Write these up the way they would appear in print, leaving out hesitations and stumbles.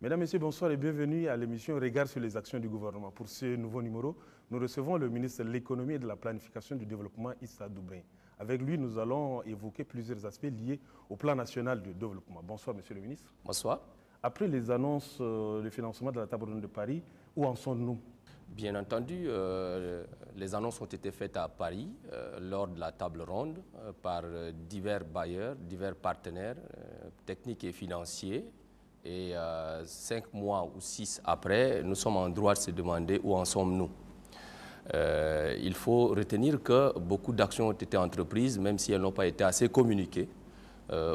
Mesdames, Messieurs, bonsoir et bienvenue à l'émission Regard sur les actions du gouvernement. Pour ce nouveau numéro, nous recevons le ministre de l'Économie et de la Planification du Développement, Issa Doumbrin. Avec lui, nous allons évoquer plusieurs aspects liés au plan national de développement. Bonsoir, Monsieur le ministre. Bonsoir. Après les annonces de financement de la table ronde de Paris, où en sommes-nous? Bien entendu, les annonces ont été faites à Paris lors de la table ronde par divers bailleurs, divers partenaires techniques et financiers. Et 5 mois ou 6 après, nous sommes en droit de se demander où en sommes-nous. Il faut retenir que beaucoup d'actions ont été entreprises, même si elles n'ont pas été assez communiquées.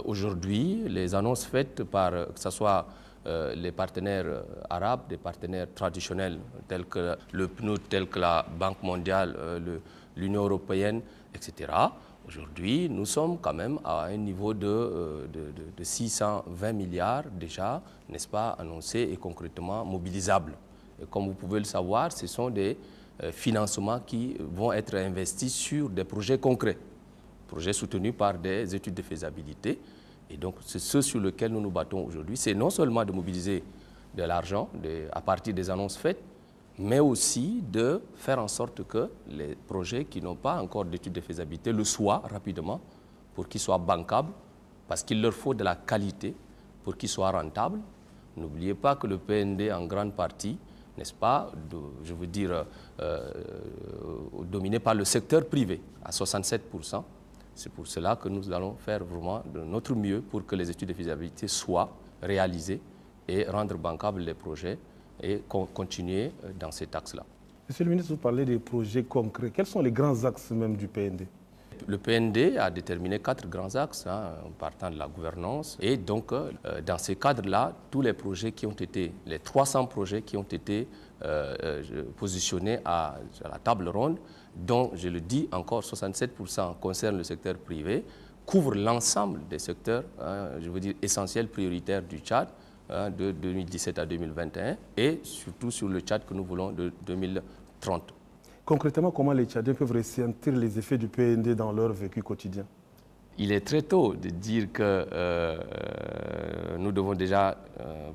Aujourd'hui, les annonces faites par, que ce soit les partenaires arabes, des partenaires traditionnels tels que le PNUD, tels que la Banque mondiale, l'Union européenne, etc. Aujourd'hui, nous sommes quand même à un niveau de 620 milliards déjà, n'est-ce pas, annoncés et concrètement mobilisables. Et comme vous pouvez le savoir, ce sont des financements qui vont être investis sur des projets concrets, projets soutenus par des études de faisabilité. Et donc, c'est ce sur lequel nous nous battons aujourd'hui. C'est non seulement de mobiliser de l'argent à partir des annonces faites, mais aussi de faire en sorte que les projets qui n'ont pas encore d'études de faisabilité le soient rapidement pour qu'ils soient bancables, parce qu'il leur faut de la qualité pour qu'ils soient rentables. N'oubliez pas que le PND, en grande partie, n'est-ce pas, je veux dire, dominé par le secteur privé à 67%. C'est pour cela que nous allons faire vraiment de notre mieux pour que les études de faisabilité soient réalisées et rendre bancables les projets et continuer dans cet axe-là. Monsieur le ministre, vous parlez des projets concrets. Quels sont les grands axes même du PND? Le PND a déterminé 4 grands axes en partant de la gouvernance. Et donc, dans ces cadres-là, tous les projets qui ont été, les 300 projets qui ont été positionnés à la table ronde, dont, je le dis encore, 67% concernent le secteur privé, couvrent l'ensemble des secteurs, je veux dire, essentiels, prioritaires du Tchad, de 2017 à 2021, et surtout sur le Tchad que nous voulons de 2030. Concrètement, comment les Tchadiens peuvent ressentir les effets du PND dans leur vécu quotidien? Il est très tôt de dire que nous devons déjà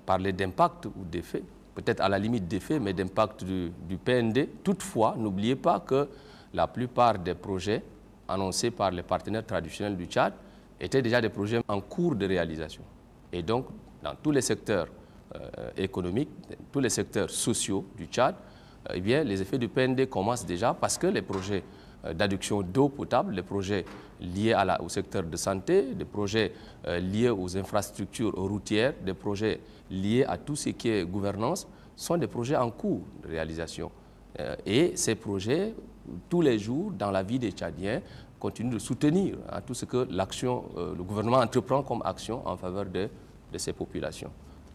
parler d'impact ou d'effet, peut-être à la limite d'effet, mais d'impact du PND. Toutefois, n'oubliez pas que la plupart des projets annoncés par les partenaires traditionnels du Tchad étaient déjà des projets en cours de réalisation. Et donc, dans tous les secteurs économiques, tous les secteurs sociaux du Tchad, eh bien, les effets du PND commencent déjà parce que les projets d'adduction d'eau potable, les projets liés au secteur de santé, des projets liés aux infrastructures routières, des projets liés à tout ce qui est gouvernance, sont des projets en cours de réalisation. Et ces projets, tous les jours, dans la vie des Tchadiens, continuent de soutenir tout ce que le gouvernement entreprend comme action en faveur de ces populations.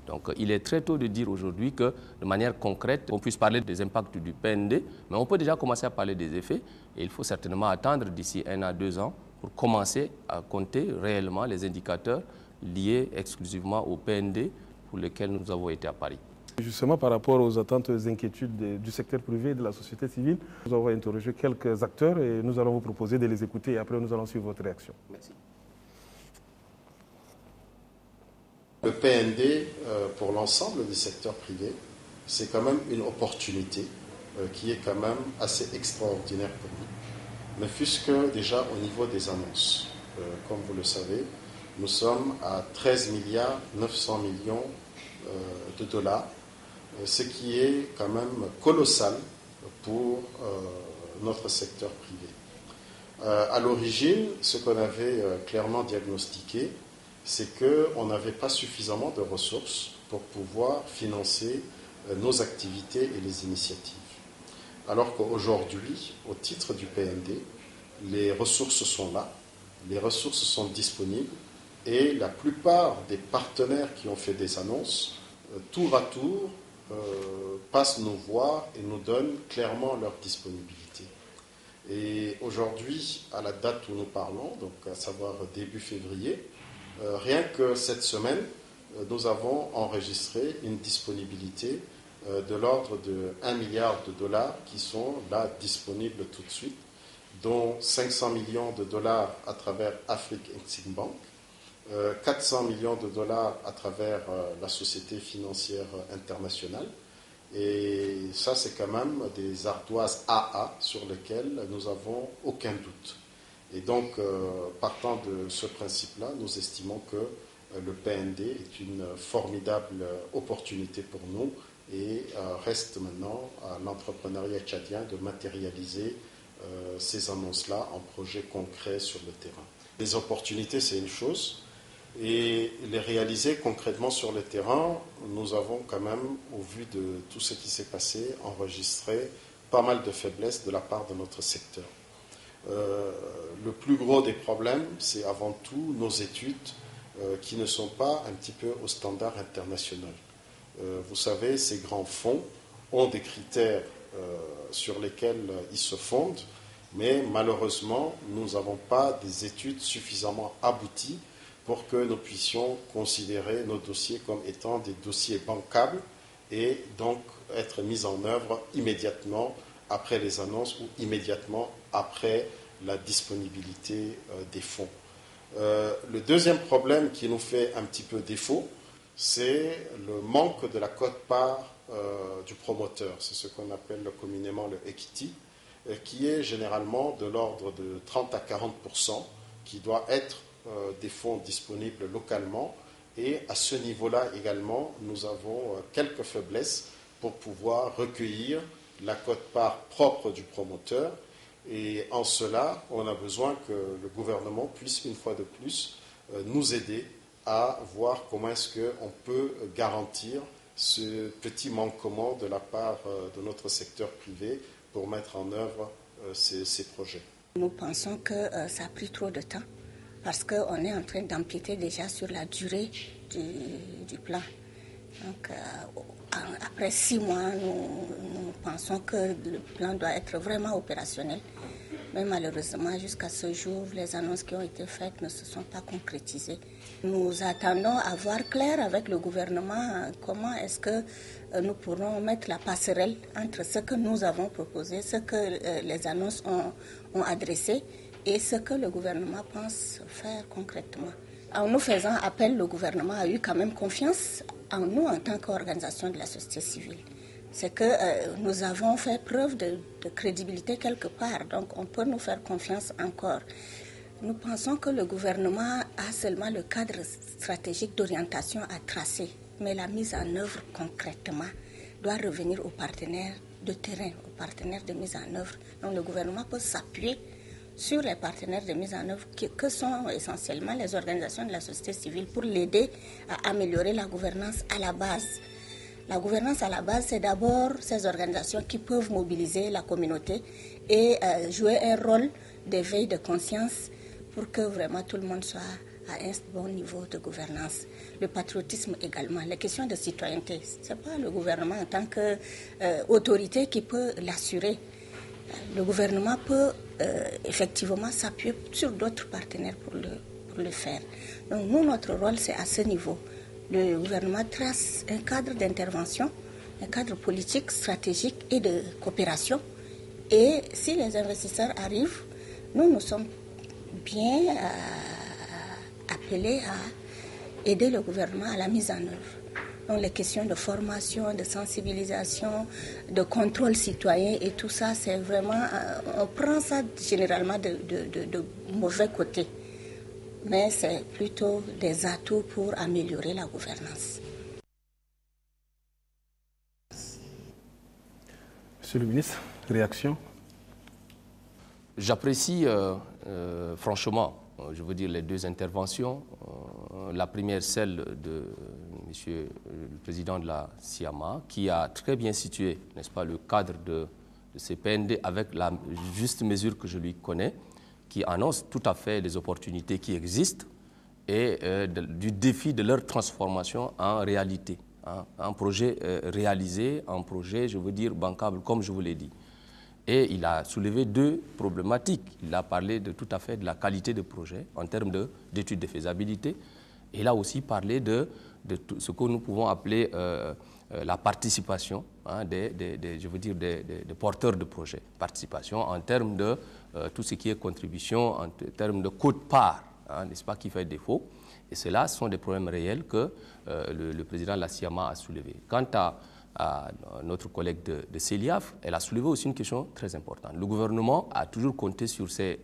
Donc il est très tôt de dire aujourd'hui que de manière concrète, on puisse parler des impacts du PND, mais on peut déjà commencer à parler des effets et il faut certainement attendre d'ici 1 à 2 ans pour commencer à compter réellement les indicateurs liés exclusivement au PND pour lesquels nous avons été à Paris. Justement, par rapport aux attentes et aux inquiétudes du secteur privé et de la société civile, nous avons interrogé quelques acteurs et nous allons vous proposer de les écouter et après nous allons suivre votre réaction. Merci. Le PND, pour l'ensemble du secteur privé, c'est quand même une opportunité qui est quand même assez extraordinaire pour nous. Ne fût-ce que déjà au niveau des annonces. Comme vous le savez, nous sommes à 13 milliards 900 millions de dollars, ce qui est quand même colossal pour notre secteur privé. À l'origine, ce qu'on avait clairement diagnostiqué, c'est qu'on n'avait pas suffisamment de ressources pour pouvoir financer nos activités et les initiatives. Alors qu'aujourd'hui, au titre du PND, les ressources sont là, les ressources sont disponibles et la plupart des partenaires qui ont fait des annonces, tour à tour, passent nous voir et nous donnent clairement leur disponibilité. Et aujourd'hui, à la date où nous parlons, donc à savoir début février, rien que cette semaine, nous avons enregistré une disponibilité de l'ordre de 1 milliard de dollars qui sont là disponibles tout de suite, dont 500 millions de dollars à travers Afrique Exim Bank, 400 millions de dollars à travers la Société financière internationale. Et ça, c'est quand même des ardoises AA sur lesquelles nous n'avons aucun doute. Et donc, partant de ce principe-là, nous estimons que le PND est une formidable opportunité pour nous et reste maintenant à l'entrepreneuriat tchadien de matérialiser ces annonces-là en projets concrets sur le terrain. Les opportunités, c'est une chose, et les réaliser concrètement sur le terrain, nous avons quand même, au vu de tout ce qui s'est passé, enregistré pas mal de faiblesses de la part de notre secteur. Le plus gros des problèmes, c'est avant tout nos études qui ne sont pas un petit peu au standard international. Vous savez, ces grands fonds ont des critères sur lesquels ils se fondent, mais malheureusement, nous n'avons pas des études suffisamment abouties pour que nous puissions considérer nos dossiers comme étant des dossiers bancables et donc être mis en œuvre immédiatement après les annonces ou immédiatement après la disponibilité des fonds. Le deuxième problème qui nous fait un petit peu défaut, c'est le manque de la quote-part du promoteur. C'est ce qu'on appelle communément le equity, qui est généralement de l'ordre de 30 à 40%, qui doit être des fonds disponibles localement. Et à ce niveau-là également, nous avons quelques faiblesses pour pouvoir recueillir la quote-part propre du promoteur. Et en cela, on a besoin que le gouvernement puisse, une fois de plus, nous aider à voir comment est-ce qu'on peut garantir ce petit manquement de la part de notre secteur privé pour mettre en œuvre ces projets. Nous pensons que ça a pris trop de temps parce qu'on est en train d'empiéter déjà sur la durée du plan. Donc, après 6 mois, nous pensons que le plan doit être vraiment opérationnel. Mais malheureusement, jusqu'à ce jour, les annonces qui ont été faites ne se sont pas concrétisées. Nous attendons à voir clair avec le gouvernement comment est-ce que nous pourrons mettre la passerelle entre ce que nous avons proposé, ce que les annonces ont adressé et ce que le gouvernement pense faire concrètement. En nous faisant appel, le gouvernement a eu quand même confiance en nous en tant qu'organisation de la société civile. C'est que nous avons fait preuve de crédibilité quelque part, donc on peut nous faire confiance encore. Nous pensons que le gouvernement a seulement le cadre stratégique d'orientation à tracer, mais la mise en œuvre concrètement doit revenir aux partenaires de terrain, aux partenaires de mise en œuvre. Donc le gouvernement peut s'appuyer sur les partenaires de mise en œuvre que sont essentiellement les organisations de la société civile pour l'aider à améliorer la gouvernance à la base. La gouvernance à la base, c'est d'abord ces organisations qui peuvent mobiliser la communauté et jouer un rôle d'éveil de conscience pour que vraiment tout le monde soit à un bon niveau de gouvernance. Le patriotisme également, les questions de citoyenneté, ce n'est pas le gouvernement en tant qu'autorité qui peut l'assurer. Le gouvernement peut effectivement s'appuyer sur d'autres partenaires pour le faire. Donc nous, notre rôle, c'est à ce niveau. Le gouvernement trace un cadre d'intervention, un cadre politique, stratégique et de coopération. Et si les investisseurs arrivent, nous sommes bien appelés à aider le gouvernement à la mise en œuvre. Donc les questions de formation, de sensibilisation, de contrôle citoyen et tout ça, c'est vraiment, on prend ça généralement de mauvais côté. Mais c'est plutôt des atouts pour améliorer la gouvernance. Monsieur le ministre, réaction? J'apprécie franchement, je veux dire, les deux interventions. La première, celle de Monsieur le Président de la SIAMA, qui a très bien situé, n'est-ce pas, le cadre de ces PND avec la juste mesure que je lui connais, qui annonce tout à fait les opportunités qui existent et du défi de leur transformation en réalité, un projet réalisé, un projet, je veux dire, bancable, comme je vous l'ai dit. Et il a soulevé deux problématiques. Il a parlé tout à fait de la qualité de projet en termes d'études de faisabilité. Et il a aussi parlé de ce que nous pouvons appeler la participation je veux dire des porteurs de projets. Participation en termes de tout ce qui est contribution, en termes de quote-part, n'est-ce pas, qui fait défaut. Et cela sont des problèmes réels que le président Lassiama a soulevés. Quant à notre collègue de CELIAF, elle a soulevé aussi une question très importante. Le gouvernement a toujours compté sur ses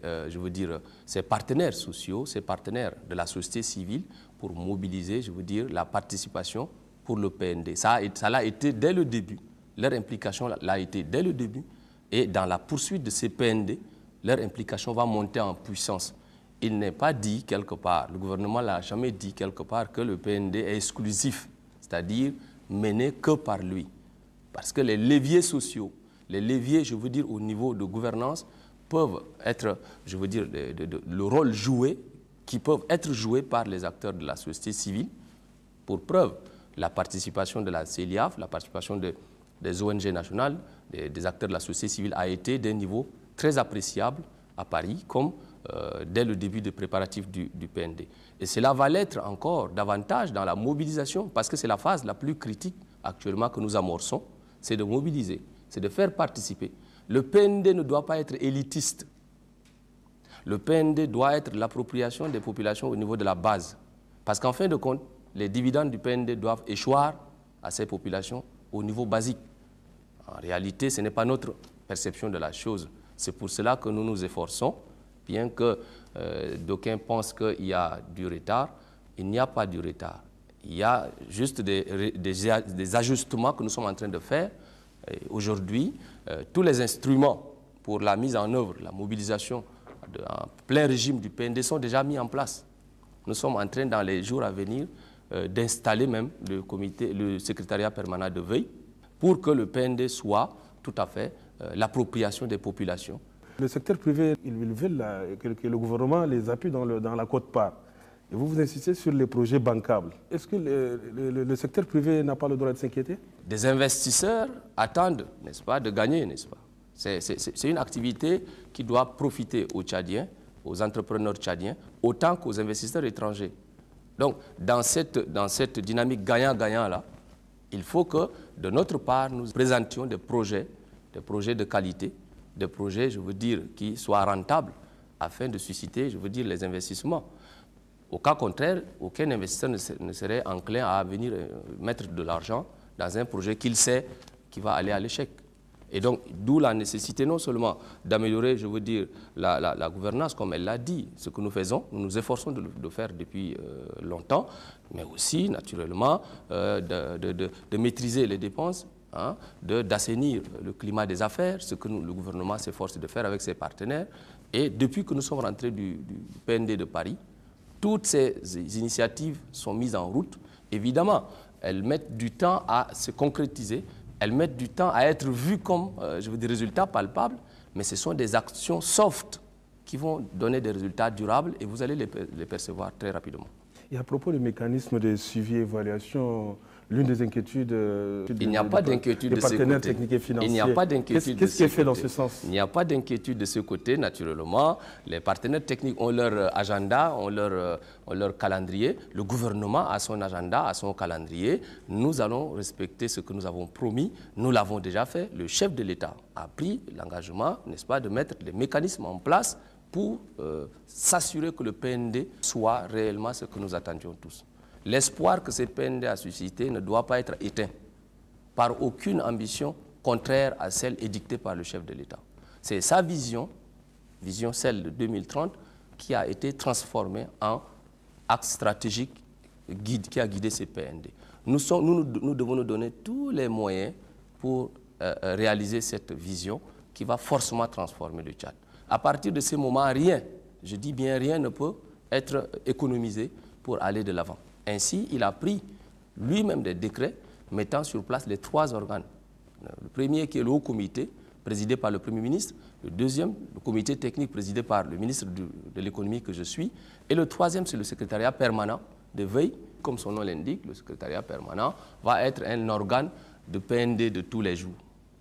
partenaires sociaux, ses partenaires de la société civile pour mobiliser, la participation pour le PND. Ça l'a été dès le début. Leur implication l'a été dès le début. Et dans la poursuite de ces PND, leur implication va monter en puissance. Il n'est pas dit quelque part, le gouvernement ne l'a jamais dit quelque part que le PND est exclusif, c'est-à-dire mené que par lui. Parce que les leviers sociaux, les leviers, au niveau de gouvernance, peuvent être, le rôle joué, qui peuvent être joués par les acteurs de la société civile. Pour preuve, la participation de la CELIAF, la participation des ONG nationales, des acteurs de la société civile a été d'un niveau très appréciable à Paris, comme dès le début des préparatifs du PND. Et cela va l'être encore davantage dans la mobilisation, parce que c'est la phase la plus critique actuellement que nous amorçons, c'est de mobiliser, c'est de faire participer. Le PND ne doit pas être élitiste. Le PND doit être l'appropriation des populations au niveau de la base. Parce qu'en fin de compte, les dividendes du PND doivent échoir à ces populations au niveau basique. En réalité, ce n'est pas notre perception de la chose. C'est pour cela que nous nous efforçons, bien que d'aucuns pensent qu'il y a du retard. Il n'y a pas du retard. Il y a juste des ajustements que nous sommes en train de faire. Aujourd'hui, tous les instruments pour la mise en œuvre, la mobilisation en plein régime du PND sont déjà mis en place. Nous sommes en train, dans les jours à venir, d'installer même le secrétariat permanent de veille pour que le PND soit tout à fait l'appropriation des populations. Le secteur privé, ils veulent que le gouvernement les appuie dans la quote-part. Et vous insistez sur les projets bancables. Est-ce que le secteur privé n'a pas le droit de s'inquiéter? Des investisseurs attendent, n'est-ce pas, de gagner, n'est-ce pas? C'est une activité qui doit profiter aux Tchadiens, aux entrepreneurs tchadiens, autant qu'aux investisseurs étrangers. Donc, dans cette dynamique gagnant-gagnant-là, il faut que, de notre part, nous présentions des projets de qualité, des projets, qui soient rentables, afin de susciter, les investissements. Au cas contraire, aucun investisseur ne serait enclin à venir mettre de l'argent dans un projet qu'il sait qui va aller à l'échec. Et donc, d'où la nécessité non seulement d'améliorer, la gouvernance, comme elle l'a dit, ce que nous faisons, nous nous efforçons de faire depuis longtemps, mais aussi, naturellement, de maîtriser les dépenses, d'assainir le climat des affaires, ce que le gouvernement s'efforce de faire avec ses partenaires. Et depuis que nous sommes rentrés du PND de Paris, toutes ces initiatives sont mises en route. Évidemment, elles mettent du temps à se concrétiser, elles mettent du temps à être vues comme des résultats palpables, mais ce sont des actions soft qui vont donner des résultats durables et vous allez les percevoir très rapidement. Et à propos du mécanisme de suivi et évaluation, l'une des inquiétudes il n'y a pas d'inquiétude de ce côté. Techniques et financiers. Il n'y a pas d'inquiétude. Qu'est-ce qui est fait dans ce sens? Il n'y a pas d'inquiétude de ce côté, naturellement. Les partenaires techniques ont leur agenda, ont leur calendrier. Le gouvernement a son agenda, a son calendrier. Nous allons respecter ce que nous avons promis. Nous l'avons déjà fait. Le chef de l'État a pris l'engagement, n'est-ce pas, de mettre des mécanismes en place pour s'assurer que le PND soit réellement ce que nous attendions tous. L'espoir que ce PND a suscité ne doit pas être éteint par aucune ambition contraire à celle édictée par le chef de l'État. C'est sa vision, celle de 2030, qui a été transformée en axe stratégique qui a guidé ce PND. Nous devons nous donner tous les moyens pour réaliser cette vision qui va forcément transformer le Tchad. À partir de ce moment, rien, je dis bien rien, ne peut être économisé pour aller de l'avant. Ainsi, il a pris lui-même des décrets mettant sur place les 3 organes. Le premier qui est le haut comité, présidé par le Premier ministre. Le deuxième, le comité technique présidé par le ministre de l'économie que je suis. Et le troisième, c'est le secrétariat permanent de veille. Comme son nom l'indique, le secrétariat permanent va être un organe de PND de tous les jours.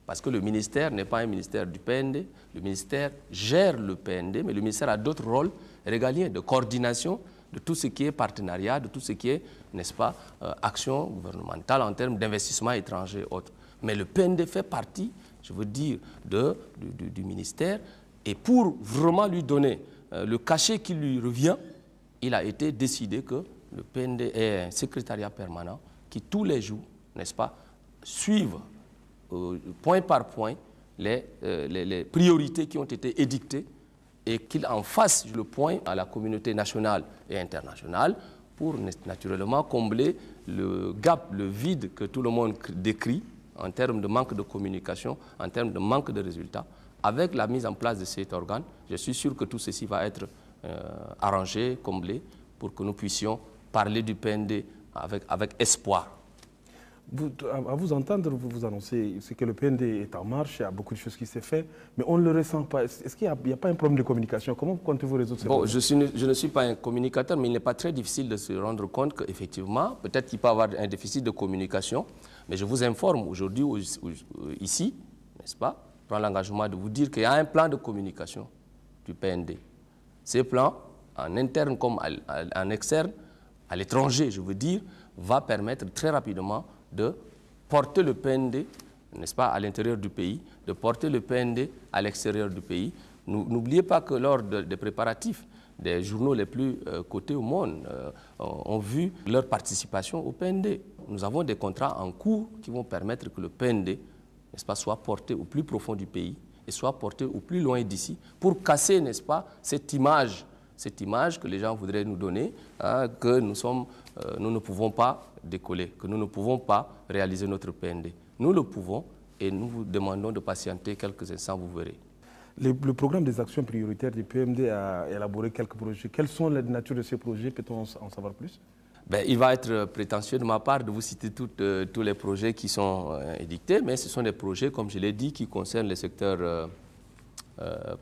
Parce que le ministère n'est pas un ministère du PND. Le ministère gère le PND, mais le ministère a d'autres rôles régaliens de coordination de tout ce qui est partenariat, de tout ce qui est, n'est-ce pas, action gouvernementale en termes d'investissement étranger et autres. Mais le PND fait partie, je veux dire, du ministère. Et pour vraiment lui donner le cachet qui lui revient, il a été décidé que le PND est un secrétariat permanent qui tous les jours, n'est-ce pas, suivent point par point les priorités qui ont été édictées et qu'il en fasse le point à la communauté nationale et internationale pour naturellement combler le gap, le vide que tout le monde décrit en termes de manque de communication, en termes de manque de résultats. Avec la mise en place de cet organe, je suis sûr que tout ceci va être arrangé, comblé, pour que nous puissions parler du PND avec espoir. À vous entendre, vous annoncez que le PND est en marche, il y a beaucoup de choses qui s'est fait, mais on ne le ressent pas. Est-ce qu'il n'y a pas un problème de communication? Comment comptez-vous résoudre ce problème? Je ne suis pas un communicateur, mais il n'est pas très difficile de se rendre compte qu'effectivement, peut-être qu'il peut y avoir un déficit de communication, mais je vous informe aujourd'hui, ici, n'est-ce pas, je prends l'engagement de vous dire qu'il y a un plan de communication du PND. Ces plans, en interne comme en externe, à l'étranger, je veux dire, va permettre très rapidement de porter le PND, n'est-ce pas, à l'intérieur du pays, de porter le PND à l'extérieur du pays. N'oubliez pas que lors des préparatifs, des journaux les plus cotés au monde ont vu leur participation au PND. Nous avons des contrats en cours qui vont permettre que le PND, n'est-ce pas, soit porté au plus profond du pays et soit porté au plus loin d'ici pour casser, n'est-ce pas, cette image que les gens voudraient nous donner, hein, que nous ne pouvons pas décoller, que nous ne pouvons pas réaliser notre PND. Nous le pouvons et nous vous demandons de patienter quelques instants, vous verrez. Le programme des actions prioritaires du PND a élaboré quelques projets. Quelles sont les natures de ces projets? Peut-on en savoir plus? Il va être prétentieux de ma part de vous citer tous les projets qui sont édictés, mais ce sont des projets, comme je l'ai dit, qui concernent les secteurs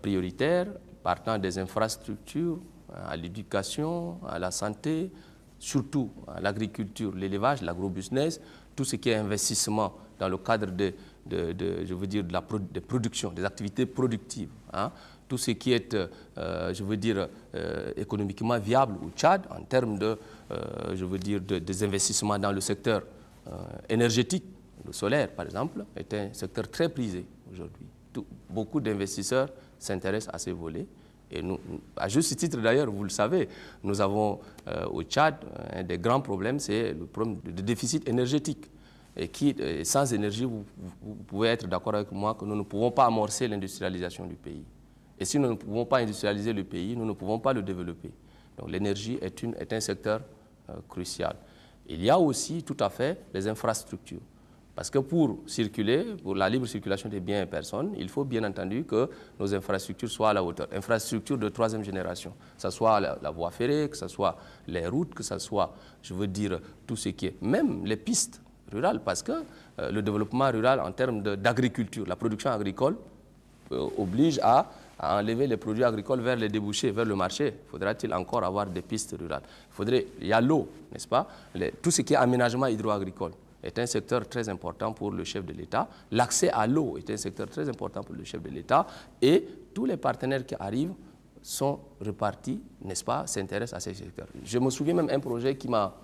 prioritaires, partant des infrastructures, à l'éducation, à la santé, surtout à l'agriculture, l'élevage, l'agrobusiness, tout ce qui est investissement dans le cadre des productions, des activités productives, hein, tout ce qui est, économiquement viable au Tchad en termes des investissements dans le secteur énergétique. Le solaire, par exemple, est un secteur très prisé aujourd'hui. Beaucoup d'investisseurs s'intéressent à ces volets. Et nous, à juste titre d'ailleurs, vous le savez, nous avons au Tchad, un des grands problèmes, c'est le problème de déficit énergétique. Et sans énergie, vous pouvez être d'accord avec moi que nous ne pouvons pas amorcer l'industrialisation du pays. Et si nous ne pouvons pas industrialiser le pays, nous ne pouvons pas le développer. Donc l'énergie est un secteur crucial. Il y a aussi tout à fait les infrastructures. Parce que pour circuler, pour la libre circulation des biens et personnes, il faut bien entendu que nos infrastructures soient à la hauteur. Infrastructures de troisième génération, que ce soit la voie ferrée, que ce soit les routes, que ce soit, tout ce qui est, même les pistes rurales, parce que le développement rural en termes d'agriculture, la production agricole oblige à enlever les produits agricoles vers les débouchés, vers le marché. Faudra-t-il encore avoir des pistes rurales? Il y a l'eau, n'est-ce pas? Tout ce qui est aménagement hydro-agricole est un secteur très important pour le chef de l'État. L'accès à l'eau est un secteur très important pour le chef de l'État. Et tous les partenaires qui arrivent sont repartis, n'est-ce pas, s'intéressent à ces secteurs. Je me souviens même d'un projet qui m'a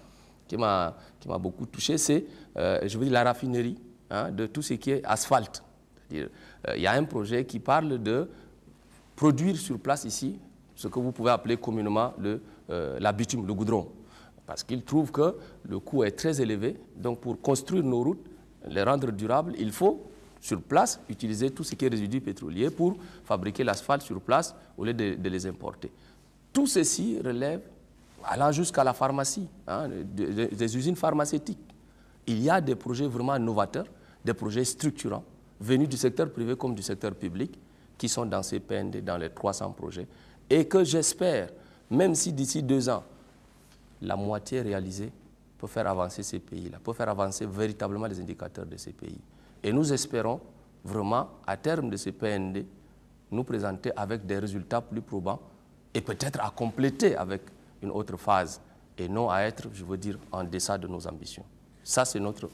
beaucoup touché, c'est la raffinerie, hein, de tout ce qui est asphalte. C'est-à-dire, il y a un projet qui parle de produire sur place ici ce que vous pouvez appeler communément la bitume, le goudron. Parce qu'ils trouvent que le coût est très élevé. Donc pour construire nos routes, les rendre durables, il faut, sur place, utiliser tout ce qui est résidus pétroliers pour fabriquer l'asphalte sur place au lieu de les importer. Tout ceci relève, allant jusqu'à la pharmacie, hein, des usines pharmaceutiques. Il y a des projets vraiment novateurs, des projets structurants, venus du secteur privé comme du secteur public, qui sont dans ces PND, dans les 300 projets, et que j'espère, même si d'ici 2 ans, la moitié réalisée peut faire avancer ces pays-là, peut faire avancer véritablement les indicateurs de ces pays. Et nous espérons vraiment, à terme de ces PND, nous présenter avec des résultats plus probants et peut-être à compléter avec une autre phase et non à être, en deçà de nos ambitions. Ça, c'est notre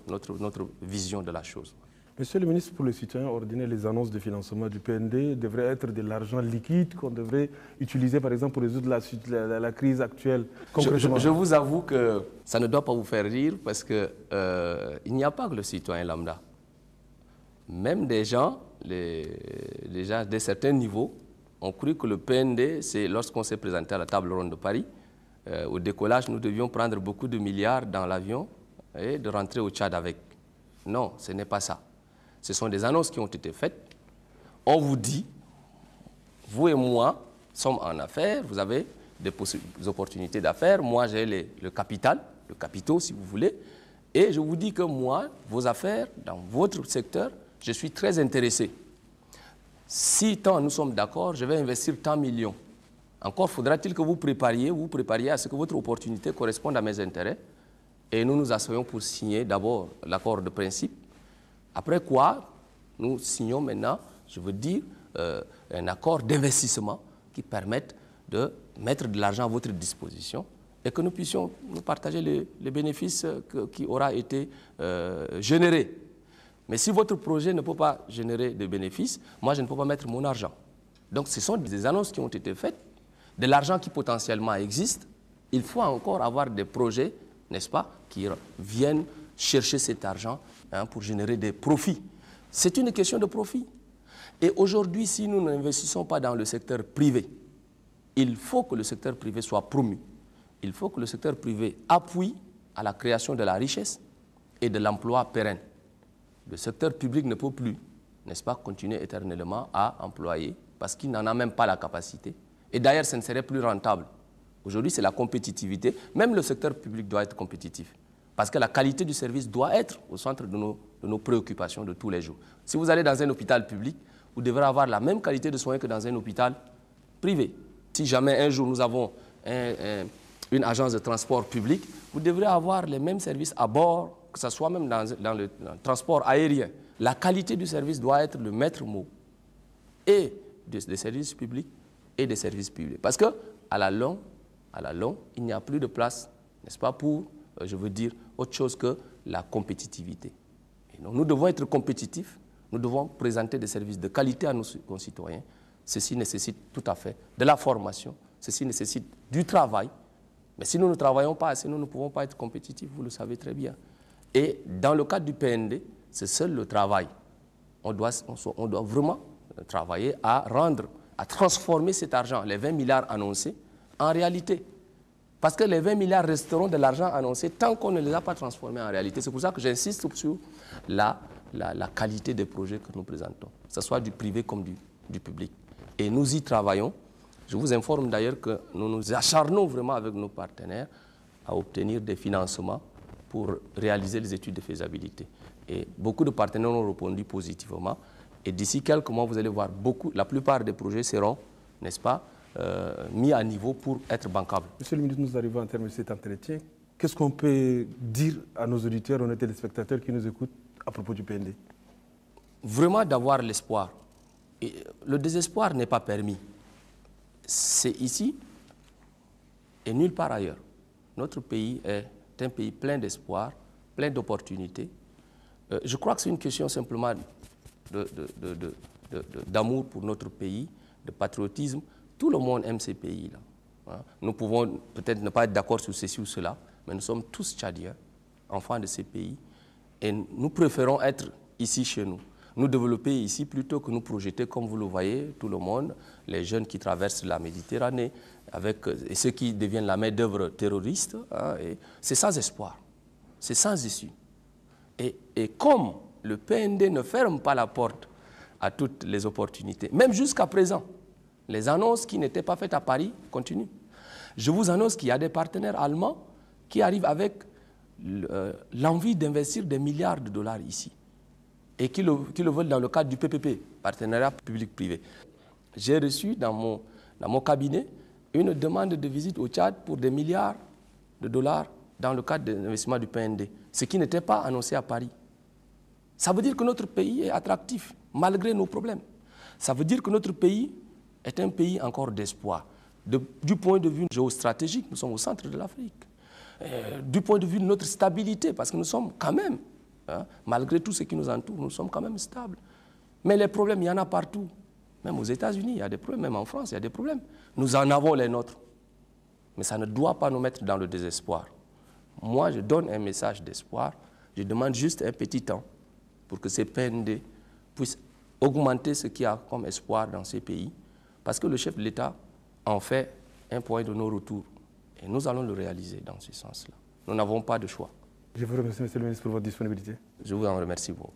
vision de la chose. Monsieur le ministre, pour les citoyens ordinaires, les annonces de financement du PND devraient être de l'argent liquide qu'on devrait utiliser, par exemple, pour résoudre la crise actuelle. Je vous avoue que ça ne doit pas vous faire rire parce qu'il n'y a pas que le citoyen lambda. Même des gens, les gens de certains niveaux, ont cru que le PND, c'est lorsqu'on s'est présenté à la table ronde de Paris, au décollage, nous devions prendre beaucoup de milliards dans l'avion et de rentrer au Tchad avec. Non, ce n'est pas ça. Ce sont des annonces qui ont été faites. On vous dit, vous et moi sommes en affaires, vous avez des opportunités d'affaires, moi j'ai le capital, le capitaux si vous voulez, et je vous dis que moi, vos affaires, dans votre secteur, je suis très intéressé. Si tant nous sommes d'accord, je vais investir tant millions. Encore faudra-t-il que vous prépariez à ce que votre opportunité corresponde à mes intérêts, et nous nous asseyons pour signer d'abord l'accord de principe, après quoi nous signons maintenant, je veux dire, un accord d'investissement qui permette de mettre de l'argent à votre disposition et que nous puissions nous partager les bénéfices qui aura été générés. Mais si votre projet ne peut pas générer de bénéfices, moi je ne peux pas mettre mon argent. Donc ce sont des annonces qui ont été faites, de l'argent qui potentiellement existe. Il faut encore avoir des projets, n'est-ce pas, qui viennent chercher cet argent pour générer des profits. C'est une question de profit. Et aujourd'hui, si nous n'investissons pas dans le secteur privé, il faut que le secteur privé soit promu. Il faut que le secteur privé appuie à la création de la richesse et de l'emploi pérenne. Le secteur public ne peut plus, n'est-ce pas, continuer éternellement à employer parce qu'il n'en a même pas la capacité. Et d'ailleurs, ce ne serait plus rentable. Aujourd'hui, c'est la compétitivité. Même le secteur public doit être compétitif parce que la qualité du service doit être au centre de nos préoccupations de tous les jours. Si vous allez dans un hôpital public, vous devrez avoir la même qualité de soins que dans un hôpital privé. Si jamais un jour nous avons une agence de transport public, vous devrez avoir les mêmes services à bord, que ce soit même dans le transport aérien. La qualité du service doit être le maître mot et des services publics et des services privés. Parce qu'à la longue, il n'y a plus de place, n'est-ce pas, pour, je veux dire, autre chose que la compétitivité. Et donc, nous devons être compétitifs, nous devons présenter des services de qualité à nos concitoyens. Ceci nécessite tout à fait de la formation, ceci nécessite du travail. Mais si nous ne travaillons pas assez, nous ne pouvons pas être compétitifs, vous le savez très bien. Et dans le cadre du PND, c'est seul le travail. On doit vraiment travailler à transformer cet argent, les 20 milliards annoncés, en réalité. Parce que les 20 milliards resteront de l'argent annoncé tant qu'on ne les a pas transformés en réalité. C'est pour ça que j'insiste sur la qualité des projets que nous présentons, que ce soit du privé comme du public. Et nous y travaillons. Je vous informe d'ailleurs que nous nous acharnons vraiment avec nos partenaires à obtenir des financements pour réaliser les études de faisabilité. Et beaucoup de partenaires ont répondu positivement. Et d'ici quelques mois, vous allez voir, la plupart des projets seront, n'est-ce pas, mis à niveau pour être bancables. Monsieur le ministre, nous arrivons en termes de cet entretien. Qu'est-ce qu'on peut dire à nos auditeurs, à nos téléspectateurs qui nous écoutent à propos du PND? Vraiment d'avoir l'espoir. Le désespoir n'est pas permis. C'est ici et nulle part ailleurs. Notre pays est un pays plein d'espoir, plein d'opportunités. Je crois que c'est une question simplement d'amour pour notre pays, de patriotisme. Tout le monde aime ces pays-là. Nous pouvons peut-être ne pas être d'accord sur ceci ou cela, mais nous sommes tous Tchadiens, enfants de ces pays, et nous préférons être ici chez nous. Nous développer ici plutôt que nous projeter, comme vous le voyez, tout le monde, les jeunes qui traversent la Méditerranée, et ceux qui deviennent la main-d'œuvre terroriste, c'est sans espoir, c'est sans issue. Et comme le PND ne ferme pas la porte à toutes les opportunités, même jusqu'à présent, les annonces qui n'étaient pas faites à Paris continuent. Je vous annonce qu'il y a des partenaires allemands qui arrivent avec l'envie d'investir des milliards de dollars ici et qui le veulent dans le cadre du PPP, partenariat public-privé. J'ai reçu dans mon cabinet une demande de visite au Tchad pour des milliards de dollars dans le cadre de l'investissement du PND, ce qui n'était pas annoncé à Paris. Ça veut dire que notre pays est attractif, malgré nos problèmes. Ça veut dire que notre pays est un pays encore d'espoir. Du point de vue géostratégique, nous sommes au centre de l'Afrique. Du point de vue de notre stabilité, parce que nous sommes quand même, malgré tout ce qui nous entoure, nous sommes quand même stables. Mais les problèmes, il y en a partout. Même aux États-Unis, il y a des problèmes. Même en France, il y a des problèmes. Nous en avons les nôtres. Mais ça ne doit pas nous mettre dans le désespoir. Moi, je donne un message d'espoir. Je demande juste un petit temps pour que ces PND puissent augmenter ce qu'il y a comme espoir dans ces pays. Parce que le chef de l'État en fait un point de non-retour. Et nous allons le réaliser dans ce sens-là. Nous n'avons pas de choix. Je vous remercie, Monsieur le ministre, pour votre disponibilité. Je vous en remercie beaucoup.